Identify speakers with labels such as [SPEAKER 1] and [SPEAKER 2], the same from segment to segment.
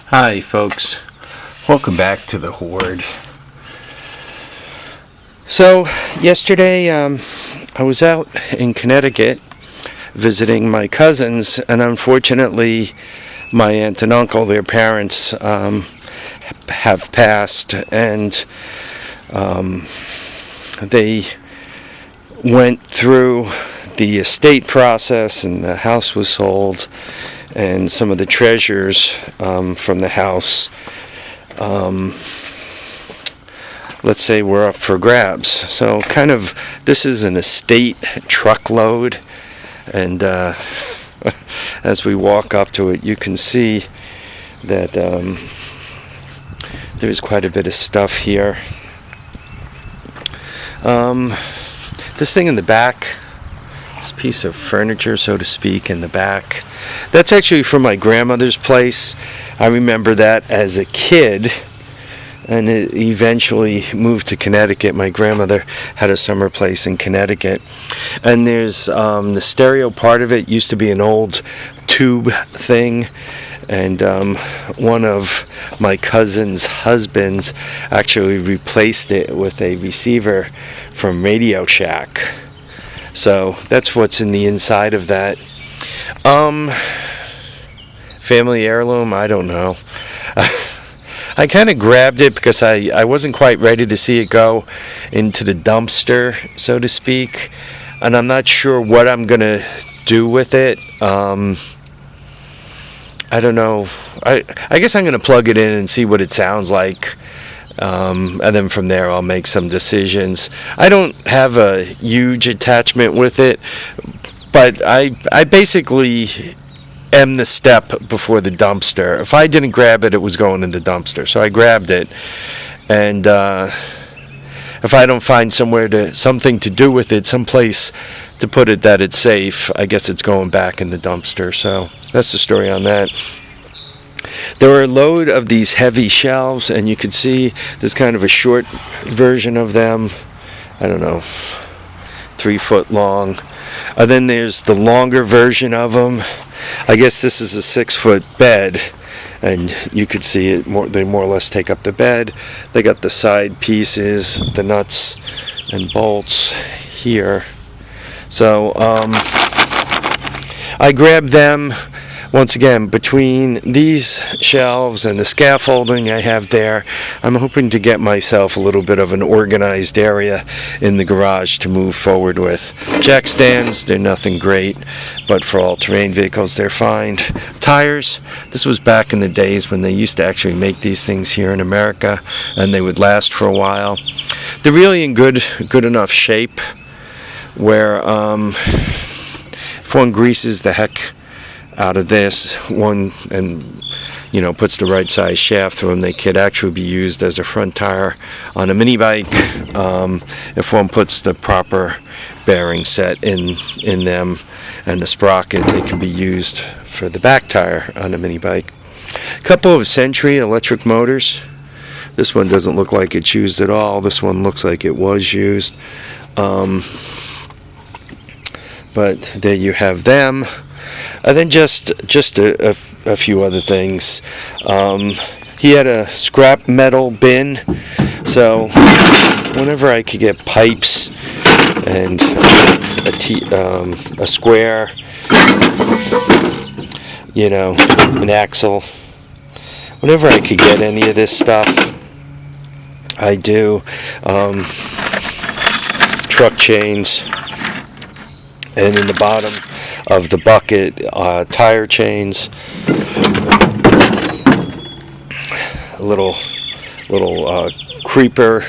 [SPEAKER 1] Hi folks, welcome back to the Hoard. So yesterday I was out in Connecticut visiting my cousins, and unfortunately my aunt and uncle, their parents, have passed, and they went through the estate process, and the house was sold, and some of the treasures from the house, let's say, were up for grabs. So kind of, this is an estate truckload, and as we walk up to it, you can see that there's quite a bit of stuff here. This thing in the back, this piece of furniture, so to speak, in the back, that's actually from my grandmother's place. I remember that as a kid, and it eventually moved to Connecticut. My grandmother had a summer place in Connecticut, and there's the stereo part of it used to be an old tube thing, and one of my cousin's husbands actually replaced it with a receiver from Radio Shack. So that's what's in the inside of that. Family heirloom, I don't know. I kind of grabbed it because I wasn't quite ready to see it go into the dumpster, so to speak, and I'm not sure what I'm gonna do with it. I don't know. I guess I'm gonna plug it in and see what it sounds like, and then from there I'll make some decisions. I don't have a huge attachment with it, but I basically am the step before the dumpster. If I didn't grab it, it was going in the dumpster. So I grabbed it, and if I don't find something to do with it, someplace to put it that it's safe, I guess it's going back in the dumpster. So that's the story on that. There were a load of these heavy shelves, and you can see there's kind of a short version of them. I don't know, 3 foot long. And then there's the longer version of them. I guess this is a 6 foot bed, and you could see it they more or less take up the bed. They got the side pieces, the nuts and bolts here. So I grabbed them once again between these shelves and the scaffolding I have there. I'm hoping to get myself a little bit of an organized area in the garage to move forward with. Jack stands, they're nothing great, but for all-terrain vehicles they're fine. Tires, this was back in the days when they used to actually make these things here in America, and they would last for a while. They're really in good enough shape where if one greases the heck out of this one and puts the right size shaft through them, they could actually be used as a front tire on a mini bike. If one puts the proper bearing set in them and the sprocket, they can be used for the back tire on a mini bike. A couple of Century electric motors. This one doesn't look like it's used at all. This one looks like it was used, but there you have them. And then just a few other things. He had a scrap metal bin, so whenever I could get pipes and a square, an axle, whenever I could get any of this stuff, I do. Truck chains, and in the bottom of the bucket, tire chains, a little creeper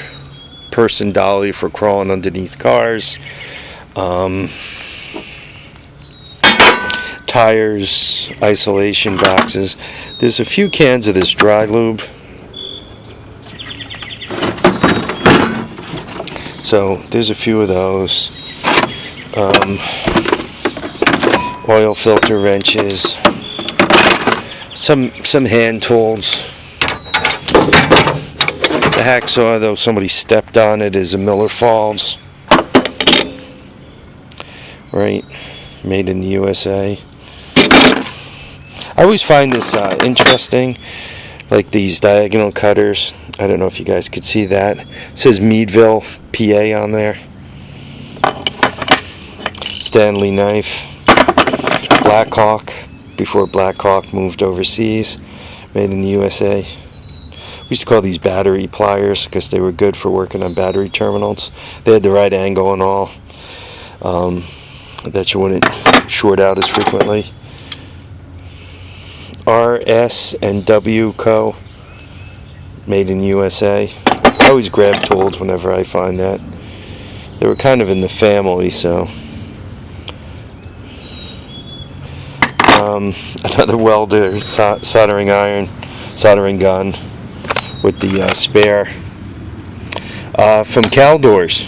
[SPEAKER 1] person dolly for crawling underneath cars, tires, isolation boxes. There's a few cans of this dry lube, so there's a few of those. Oil filter wrenches, some hand tools. The hacksaw, though somebody stepped on it, is a Miller Falls. Right, made in the USA. I always find this interesting. like these diagonal cutters. I don't know if you guys could see that. It says Meadville, PA on there. Stanley knife. Blackhawk, before Blackhawk moved overseas, made in the USA. We used to call these battery pliers because they were good for working on battery terminals. They had the right angle and all, that you wouldn't short out as frequently. R.S.&W. Co. Made in USA. I always grab tools whenever I find that. They were kind of in the family, so. Another welder soldering iron, soldering gun with the spare from Caldors,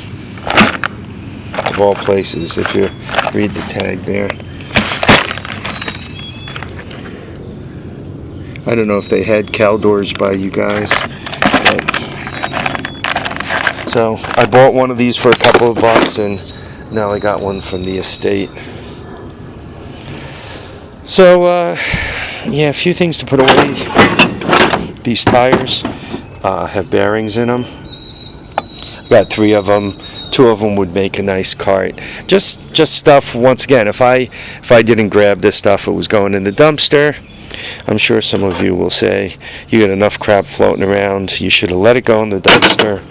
[SPEAKER 1] of all places, if you read the tag there. I don't know if they had Caldors by you guys, but, so I bought one of these for a couple of bucks, and now I got one from the estate. So, yeah, a few things to put away. These tires have bearings in them. Got 3 of them. 2 of them would make a nice cart. Just stuff. Once again, if I didn't grab this stuff, it was going in the dumpster. I'm sure some of you will say you got enough crap floating around. You should have let it go in the dumpster.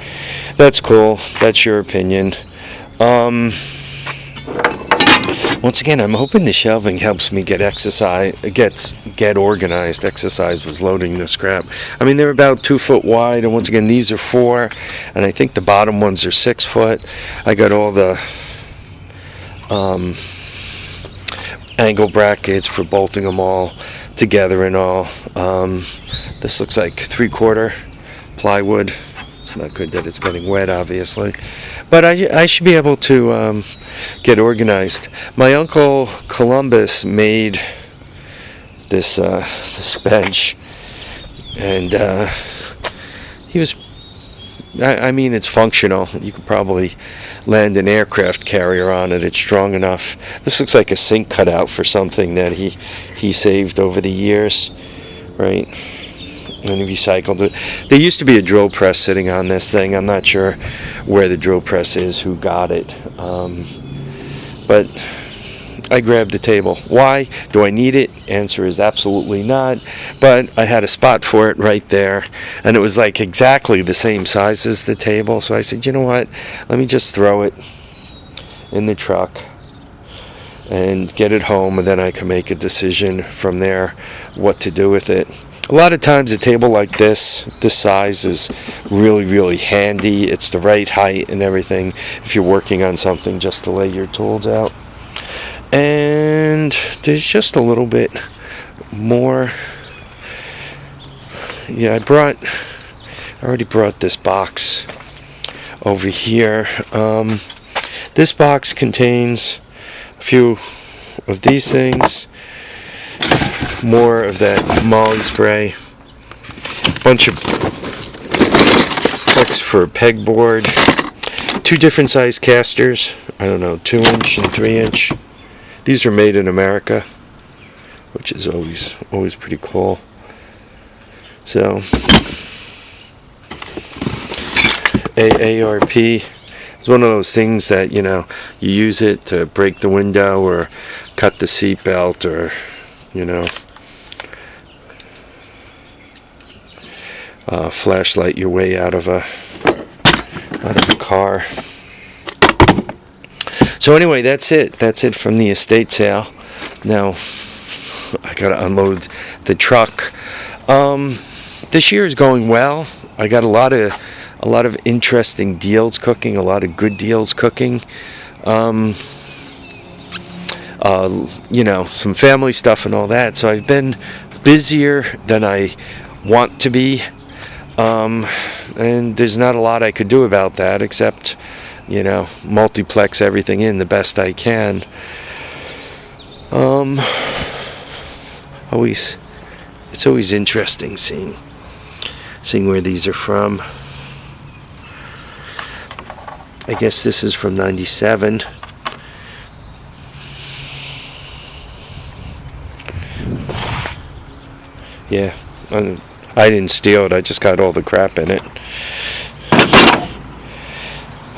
[SPEAKER 1] That's cool. That's your opinion. Once again, I'm hoping the shelving helps me get organized. Exercise was loading this crap. I mean, they're about 2 foot wide, and once again, these are 4, and I think the bottom ones are 6 foot. I got all the angle brackets for bolting them all together and all. This looks like 3/4 plywood. It's not good that it's getting wet, obviously, but I should be able to get organized. My uncle Columbus made this bench, and he was, I mean, it's functional. You could probably land an aircraft carrier on it. It's strong enough. This looks like a sink cutout for something that he saved over the years, right? And he recycled it. There used to be a drill press sitting on this thing. I'm not sure where the drill press is, who got it. But I grabbed the table. Why? Do I need it? Answer is absolutely not. But I had a spot for it right there, and it was like exactly the same size as the table. So I said, you know what? Let me just throw it in the truck and get it home, and then I can make a decision from there what to do with it. A lot of times a table like this size is really, really handy. It's the right height and everything if you're working on something, just to lay your tools out. And there's just a little bit more. Yeah, I already brought this box over here. This box contains a few of these things. More of that Moly spray, bunch of hooks for pegboard, 2 different size casters, I don't know, 2-inch and 3-inch. These are made in America, which is always pretty cool. So AARP is one of those things that, you know, you use it to break the window or cut the seat belt, or, you know, flashlight your way out of a car. So anyway, that's it from the estate sale. Now I gotta unload the truck. This year is going well. I got a lot of interesting deals cooking, a lot of good deals cooking. You know, some family stuff and all that. So I've been busier than I want to be. And there's not a lot I could do about that except, you know, multiplex everything in the best I can. It's always interesting seeing where these are from. I guess this is from '97. Yeah, I'm I didn't steal it. I just got all the crap in it.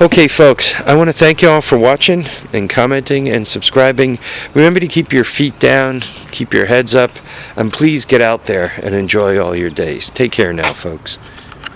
[SPEAKER 1] Okay, folks, I want to thank you all for watching and commenting and subscribing. Remember to keep your feet down, keep your heads up, and please get out there and enjoy all your days. Take care now, folks.